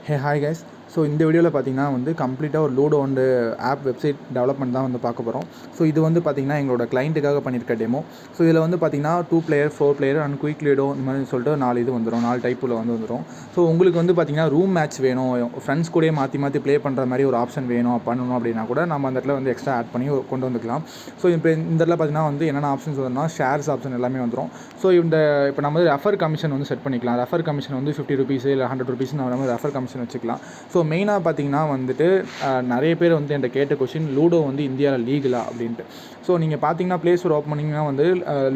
Hi guys. So இந்த வீடியோவில் பார்த்தீங்கன்னா வந்து கம்ப்ளீட்டாக ஒரு லூடோ வந்து ஆப் வெப்சைட் டெவலப்மெண்ட் தான் வந்து பார்க்க போகிறோம். ஸோ இது வந்து பார்த்திங்கன்னா எங்களோட கிளைண்ட்டுக்காக பண்ணியிருக்க டெமோ. ஸோ இதில் வந்து பார்த்திங்கன்னா 2 player 4 player and quick ludo இந்த மாதிரி சொல்லிட்டு 4 இது வந்துடும், 4 டைப்பில் வந்துடும். ஸோ உங்களுக்கு வந்து பார்த்திங்கன்னா ரூம் மேட்ச் வேணும், ஃப்ரெண்ட்ஸ் கூட மாற்றி ப்ளே பண்ணுற மாதிரி ஒரு ஆப்ஷன் வேணும் பண்ணணும் அப்படின்னா கூட நம்ம அந்த இடத்துல வந்து எக்ஸ்ட்ரா ஆட் பண்ணி கொண்டு வந்துக்கலாம். ஸோ இப்போ இந்த இடத்துல பார்த்திங்கன்னா வந்து என்னென்ன ஆப்ஷன்ஸ் வரும்னா ஷேர்ஸ் ஆப்ஷன் எல்லாமே வந்துடும். ஸோ இப்போ நம்ம வந்து ரெஃபர் கமிஷன் வந்து செட் பண்ணிக்கலாம். ரெஃபர் கமிஷன் வந்து ₹50 இல்லை ₹100 நம்ம ரெஃபர் கமிஷன் வச்சுக்கலாம். ஸோ மெயினாக பார்த்தீங்கன்னா வந்துட்டு நிறைய பேர் வந்து என்கிட்ட கேட்ட கொஷின், லூடோ வந்து இந்தியாவில் லீகலா அப்படின்ட்டு. ஸோ நீங்கள் பார்த்தீங்கன்னா ப்ளே ஸ்டோர் ஓப்பன் பண்ணிங்கன்னா வந்து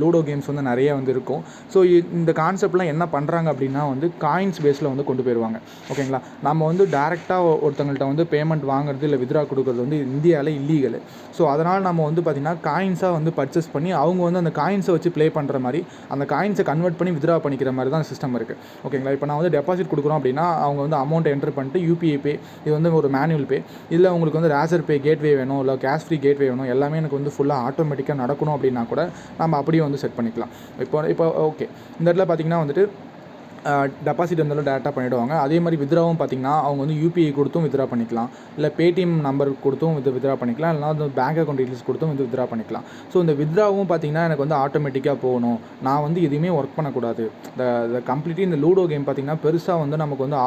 லூடோ கேம்ஸ் வந்து நிறைய வந்து இருக்கும். ஸோ இந்த கான்செப்ட்லாம் என்ன பண்ணுறாங்க அப்படின்னா வந்து காயின்ஸ் பேஸில் வந்து கொண்டு போயிடுவாங்க. ஓகேங்களா, நம்ம வந்து டேரெக்டாக ஒருத்தங்கள்ட்ட வந்து பேமெண்ட் வாங்குறது இல்லை வித்ரா கொடுக்குறது வந்து இந்தியாவில் இல்லீகல். ஸோ அதனால் நம்ம வந்து பார்த்திங்கன்னா காயின்ஸாக வந்து பர்ச்சேஸ் பண்ணி அவங்க வந்து அந்த காயின்ஸை வச்சு ப்ளே பண்ணுற மாதிரி, அந்த காயின்ஸை கன்வெர்ட் பண்ணி வித்ரா பண்ணிக்கிற மாதிரி தான் சிஸ்டம் இருக்குது. ஓகேங்களா, இப்போ நான் வந்து டெபாசிட் கொடுக்குறோம் அப்படின்னா அவங்க வந்து அமௌண்ட் என்ட்ரு பண்ணிட்டு யூபிஐ பே, இது வந்து ஒரு மேனுவல் பே, இல்லை உங்களுக்கு வந்து ரேசர் பே கேட்வே வேணும், இல்லை கேஷ் ஃப்ரீ கேட்வே வேணும், எல்லாமே எனக்கு வந்து ஃபுல்லாக ஆட்டோமேட்டிக்காக நடக்கணும் அப்படின்னா கூட நம்ம அப்படியே வந்து செட் பண்ணிக்கலாம். இப்போ ஓகே, இந்த இடத்துல பார்த்திங்கன்னா வந்துட்டு டெபாசிட் இருந்தாலும் டேரெக்டாக பண்ணிவிடுவாங்க. அதே மாதிரி வித்ராவும் பார்த்திங்கன்னா அவங்க வந்து யூபிஐ கொடுத்தும் வித்ரா பண்ணிக்கலாம், இல்லை பேடிஎம் நம்பர் கொடுத்தும் வித்ரா பண்ணிக்கலாம், இல்லைனா வந்து பேங்க் அக்கௌண்ட் டீட்டெயில்ஸ் கொடுத்தும் வந்து வித்ரா பண்ணிக்கலாம். ஸோ இந்த வித்ராவும் பார்த்திங்கன்னா எனக்கு வந்து ஆட்டோமேட்டிக்காக போகணும், நான் வந்து எதுவுமே ஒர்க் பண்ணக்கூடாது. இந்த கம்ப்ளீட்லி இந்த லூடோ கேம் பார்த்திங்கன்னா பெருசாக வந்து நமக்கு வந்து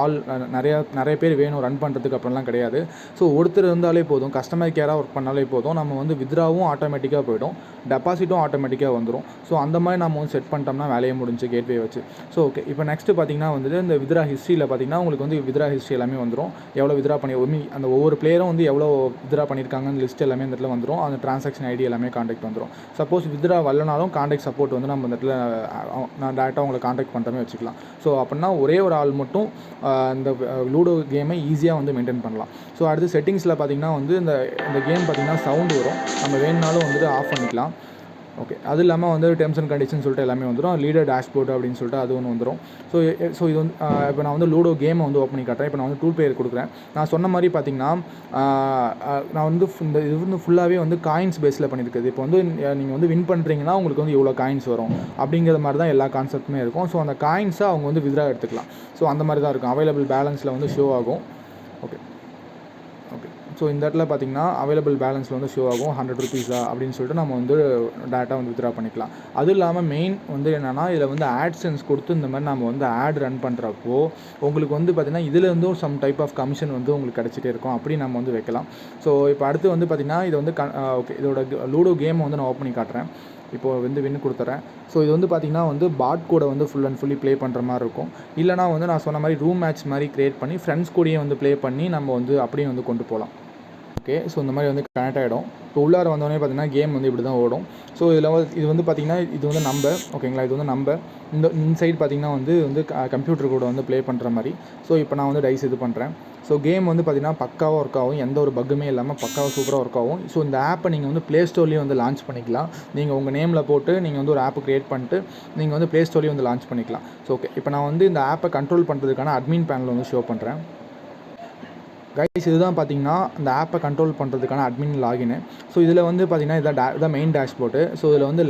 நிறைய பேர் வேணும் ரன் பண்ணுறதுக்கு அப்படிலாம் கிடையாது. ஸோ ஒருத்தர் இருந்தாலே போதும், கஸ்டமர் கேராக ஒர்க் பண்ணாலே போதும், நம்ம வந்து வித்ராவும் ஆட்டோமேட்டிக்காக போய்டும், டெபாசிட்டும் ஆட்டோமேட்டிக்காக வந்துடும். ஸோ அந்த மாதிரி நம்ம வந்து செட் பண்ணிட்டோம்னா வேலையை முடிஞ்சு கேட்வே வச்சு. ஸோ ஓகே, இப்போ நெக்ஸ்ட்டு பார்த்திங்கன்னா வந்துட்டு இந்த வித்ரா ஹிஸ்ட்ரியில் பார்த்திங்கன்னா உங்களுக்கு வந்து வித்ரா ஹிஸ்ட்ரி எல்லாமே வந்துடும். எவ்வளோ வித்ரா பண்ணி அந்த ஒவ்வொரு பிளேயரும் வந்து எவ்வளோ வித்ரா பண்ணியிருக்காங்கன்னு லிஸ்ட் எல்லாமே இந்த இடத்துல வந்துடும். அந்த ட்ரான்சாக்ஷன் ஐடி எல்லாமே காண்டாக்ட் வந்துடும். சப்போஸ் வித்ரா வரலனாலும் காண்டாக்ட் சப்போர்ட் வந்து நம்ம இந்த இடத்துல நான் டேரெக்டாக உங்களை காண்டாக்ட் பண்ணுறமே வச்சுக்கலாம். ஸோ அப்படின்னா ஒரே ஒரு ஆள் மட்டும் இந்த லூடோ கேமை ஈஸியாக வந்து மெயின்டைன் பண்ணலாம். ஸோ அடுத்து செட்டிங்ஸில் பார்த்திங்கன்னா வந்து இந்த கேம் பார்த்திங்கன்னா சவுண்டு வரும், நம்ம வேணுனாலும் வந்துட்டு ஆஃப் பண்ணிக்கலாம். ஓகே, அது இல்லாமல் வந்து டெர்ம்ஸ் அண்ட் கண்டிஷன் சொல்லிட்டு எல்லாமே வந்துடும். லீடர் டேஷ்போர்டு அப்படின்னு சொல்லிட்டு அது ஒன்று வந்துடும். ஸோ இது வந்து இப்போ நான் வந்து லூடோ கேமை வந்து ஓப்பன் பண்ணி காட்டுறேன். இப்போ நான் வந்து 2 பிளேயர் கொடுக்குறேன். நான் சொன்ன மாதிரி பார்த்திங்கன்னா நான் வந்து இது வந்து ஃபுல்லாகவே வந்து காயின்ஸ் பேஸில் பண்ணியிருக்குது. இப்போ வந்து நீங்கள் வந்து வின் பண்ணுறீங்கன்னா உங்களுக்கு வந்து இவ்வளோ காயின்ஸ் வரும் அப்படிங்கிற மாதிரி தான் எல்லா கான்செப்ட்டுமே இருக்கும். ஸோ அந்த காயின்ஸை அவங்க வந்து வித்ரா எடுத்துக்கலாம். ஸோ அந்த மாதிரி தான் இருக்கும். அவைலபிள் பேலன்ஸில் வந்து ஷோ ஆகும். ஓகே, ஸோ இந்த இடத்துல பார்த்திங்கன்னா அவைலபிள் பேலன்ஸில் வந்து ஷோ ஆகும் ₹100 அப்படின்னு சொல்லிட்டு நம்ம வந்து டேட்டா வந்து வித்ரா பண்ணிக்கலாம். அதுவும் இல்லாமல் மெயின் வந்து என்னென்னா இதில் வந்து ஆட்சென்ஸ் கொடுத்து இந்த மாதிரி நம்ம வந்து ஆட் ரன் பண்ணுறப்போ உங்களுக்கு வந்து பார்த்திங்கன்னா இதுலேருந்தும் சம் டைப் ஆஃப் கமிஷன் வந்து உங்களுக்கு கிடச்சிட்டே இருக்கும். அப்படி நம்ம வந்து வைக்கலாம். ஸோ இப்போ அடுத்து வந்து பார்த்திங்கன்னா இது வந்து ஓகே, இதோட லூடோ கேமை வந்து நான் ஓப்பன் பண்ணி காட்டுறேன். இப்போது வந்து வின் கொடுத்துறேன். ஸோ இது வந்து பார்த்திங்கன்னா வந்து பாட் கூட வந்து ஃபுல் அண்ட் ஃபுல்லி ப்ளே பண்ணுற மாதிரி இருக்கும். இல்லைனா வந்து நான் சொன்ன மாதிரி ரூம் மேட்ச் மாதிரி க்ரியேட் பண்ணி ஃப்ரெண்ட்ஸ் கூடயே வந்து ப்ளே பண்ணி நம்ம வந்து அப்படியே வந்து கொண்டு போகலாம். ஓகே, ஸோ இந்த மாதிரி வந்து கனெக்ட் ஆகிடும். இப்போ உள்ளார வந்தோடனே பார்த்திங்கன்னா கேம் வந்து இப்படி தான் ஓடும். ஸோ இது வந்து பார்த்திங்கன்னா இது வந்து நம்பர். ஓகேங்களா, இது வந்து நம்பர். இந்த சைடு பார்த்திங்கன்னா வந்து கம்ப்யூட்டர் கூட வந்து ப்ளே பண்ணுற மாதிரி. ஸோ இப்போ நான் வந்து டைஸ் இது பண்ணுறேன். ஸோ கேம் வந்து பார்த்திங்கன்னா பக்காவாக ஒர்க் ஆகும், எந்த ஒரு பக்குமே இல்லாமல் பக்காவாக சூப்பராக ஒர்க் ஆகும். ஸோ இந்த ஆப்பை நீங்கள் வந்து ப்ளே ஸ்டோர்லேயும் வந்து லான்ச் பண்ணிக்கலாம். நீங்கள் உங்கள் நேமில் போட்டு நீங்கள் வந்து ஒரு ஆப்பு க்ரியேட் பண்ணிட்டு நீங்கள் வந்து ப்ளே ஸ்டோர்லேயும் வந்து லான்ச் பண்ணிக்கலாம். ஸோ ஓகே, இப்போ நான் வந்து இந்த ஆப்பை கண்ட்ரோல் பண்ணுறதுக்கான அட்மின் பேனல் வந்து ஷோ பண்ணுறேன். கைஸ், இதுதான் பார்த்திங்கன்னா இந்த ஆப்பை கண்ட்ரோல் பண்ணுறதுக்கான அட்மின் லாகின். ஸோ இதில் வந்து பார்த்திங்கன்னா இதான் மெயின் டேஷ்போர்டு. ஸோ இதில் வந்து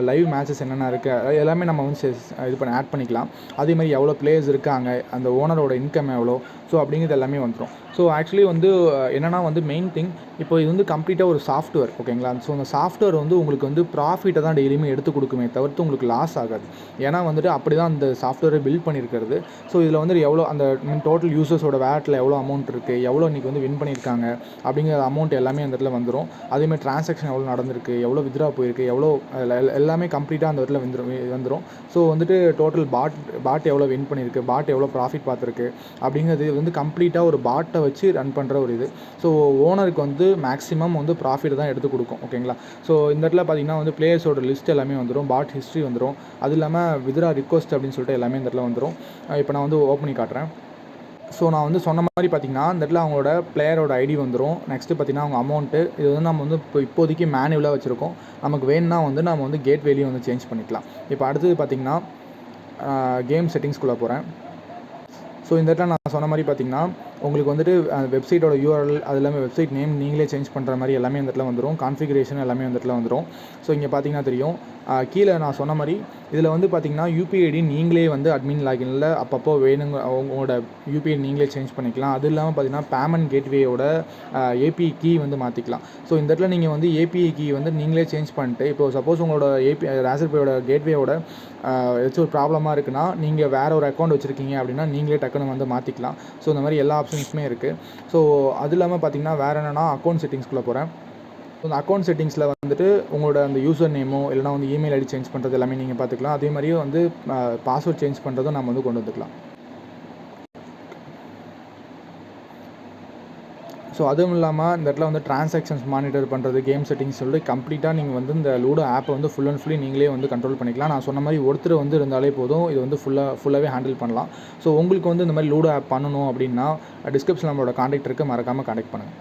லைவ் மேட்சஸ் என்னென்ன இருக்குது எல்லாமே நம்ம வந்து இது பண்ணி ஆட் பண்ணிக்கலாம். அதே மாதிரி எவ்வளோ பிளேயர்ஸ் இருக்காங்க, அந்த ஓனரோட இன்கம் எவ்வளோ, ஸோ அப்படிங்கிறது எல்லாமே வந்துடும். ஸோ ஆக்சுவலி வந்து என்னென்னா வந்து மெயின் திங், இப்போ இது வந்து கம்ப்ளீட்டாக ஒரு சாஃப்ட்வேர். ஓகேங்களா, ஸோ அந்த சாஃப்ட்வேர் வந்து உங்களுக்கு வந்து ப்ராஃபிட்டை தான் டெய்லியுமே எடுத்து கொடுக்குமே தவிர்த்து உங்களுக்கு லாஸ் ஆகாது. ஏன்னா வந்துட்டு அப்படி தான் அந்த சாஃப்ட்வேரை பில்ட் பண்ணியிருக்கிறது. ஸோ இதில் வந்து எவ்வளோ அந்த டோட்டல் யூசர்ஸோட வேட்டில் எவ்வளோ அமௌண்ட் இருக்குது, எவ்வளோ இன்றைக்கி வந்து வின் பண்ணியிருக்காங்க அப்படிங்கிற அமௌண்ட் எல்லாமே அந்த இடத்துல வந்துடும். அதேமாதிரி ட்ரான்சாக்ஷன் எவ்வளோ நடந்திருக்கு, எவ்வளோ வித்ரா போயிருக்கு, எவ்வளோ எல்லாமே கம்ப்ளீட்டாக அந்த இடத்துல வந்துடும். ஸோ வந்துட்டு டோட்டல் பாட் எவ்வளோ வின் பண்ணியிருக்கு, பாட் எவ்வளோ ப்ராஃபிட் பார்த்துருக்கு அப்படிங்கிறது வந்து கம்ப்ளீட்டாக ஒரு பாட்டை வச்சு ரன் பண்ணுற ஒரு இது. ஸோ ஓனருக்கு வந்து மேக்ஸிமம் வந்து ப்ராஃபிட் தான் எடுத்து கொடுக்கும். ஓகேங்களா, ஸோ இந்த இடத்துல பார்த்திங்கன்னா வந்து பிளேயர்ஸோட லிஸ்ட் எல்லாமே வந்துடும், பாட் ஹிஸ்ட்ரி வந்துடும், அது இல்லாமல் வித்ரா ரிக்வஸ்ட் அப்படின்னு சொல்லிட்டு எல்லாமே இந்த இடத்துல வந்துடும். இப்போ நான் வந்து ஓப்பன் பண்ணி காட்டுறேன். ஸோ நான் வந்து சொன்ன மாதிரி பார்த்திங்கன்னா இந்த இடத்துல அவங்களோட பிளேயரோட ஐடி வந்துடும். நெக்ஸ்ட்டு பார்த்திங்கன்னா அவங்க அமௌண்ட்டு, இது வந்து நம்ம வந்து இப்போதைக்கு மேனுவலாக வச்சுருக்கோம். நமக்கு வேணும்னா வந்து நம்ம வந்து கேட் வேலையும் வந்து சேஞ்ச் பண்ணிக்கலாம். இப்போ அடுத்தது பார்த்திங்கன்னா கேம் செட்டிங்ஸ்குள்ளே போகிறேன். ஸோ இந்த இடத்துல நான் நான் சொன்ன மாதிரி பார்த்தீங்கன்னா உங்களுக்கு வந்துட்டு வெப்சைட்டோட யூஆர்எல் அது எல்லாமே வெப்சைட் நேம் நீங்களே சேஞ்ச் பண்ணுற மாதிரி எல்லாமே இந்த இடத்துல வந்துடும். கான்ஃபிகரேஷன் எல்லாமே இந்த இடத்துல வந்துடும். ஸோ இங்கே பார்த்தீங்கன்னா தெரியும். கீழே நான் சொன்ன மாதிரி இதில் வந்து பார்த்தீங்கன்னா யூபிஐ ஐடி நீங்களே வந்து அட்மின் லாகினில் அப்பப்போ வேணுங்க உங்களோட யூபிஐ நீங்களே சேஞ்ச் பண்ணிக்கலாம். அது இல்லாமல் பார்த்தீங்கன்னா பேமெண்ட் கேட்வேயோட ஏபிஐ கீ வந்து மாற்றிக்கலாம். ஸோ இந்த இடத்துல நீங்கள் வந்து ஏபிஐ கீ வந்து நீங்களே சேஞ்ச் பண்ணிட்டு இப்போ சப்போஸ் உங்களோட ராசர் பேயோட கேட்வேயோட ஏதாச்சும் ஒரு ப்ராப்ளமாக இருக்குன்னா நீங்கள் வேறு ஒரு அக்கௌண்ட் வச்சுருக்கீங்க அப்படின்னா நீங்களே டக்குன்னு வந்து மாற்றிக்கலாம். ஸோ இந்த மாதிரி எல்லா ஆப்ஷன்ஸுமே இருக்குது. ஸோ அது இல்லாமல் பார்த்தீங்கன்னா வேறு என்னென்னா அக்கௌண்ட் செட்டிங்ஸ்குள்ளே போகிறேன். அந்த அக்கௌண்ட் செட்டிங்ஸில் வந்துட்டு உங்களோட அந்த யூசர் நேமோ இல்லைனா வந்து இமெயில் ஐடி சேஞ்ச் பண்ணுறது எல்லாமே நீங்கள் பார்த்துக்கலாம். அதே மாதிரியே வந்து பாஸ்வேர்ட் சேஞ்ச் பண்ணுறதும் நம்ம வந்து கொண்டு வந்துக்கலாம். ஸோ அதுவும் இல்லாமல் இந்த இடத்துல வந்து ட்ரான்சாக்ஷன்ஸ் மானிட்டர் பண்ணுறது, கேம் செட்டிங்ஸ் சொல்லிட்டு கம்ப்ளீட்டாக நீங்கள் வந்து இந்த லூடோ ஆப்பை வந்து ஃபுல் அண்ட் ஃபுல்லி நீங்களே வந்து கண்ட்ரோல் பண்ணிக்கலாம். நான் சொன்ன மாதிரி ஒருத்தர் வந்து இருந்தாலே போதும், இது வந்து ஃபுல்லாகவே ஹேண்டில் பண்ணலாம். ஸோ உங்களுக்கு வந்து இந்த மாதிரி லூடோ ஆப் பண்ணணும் அப்படின்னா டிஸ்கிரிப்ஷனில் நம்மளோட காண்டாக்ட் இருக்குது, மறக்காமல் காண்டாக்ட் பண்ணுங்கள்.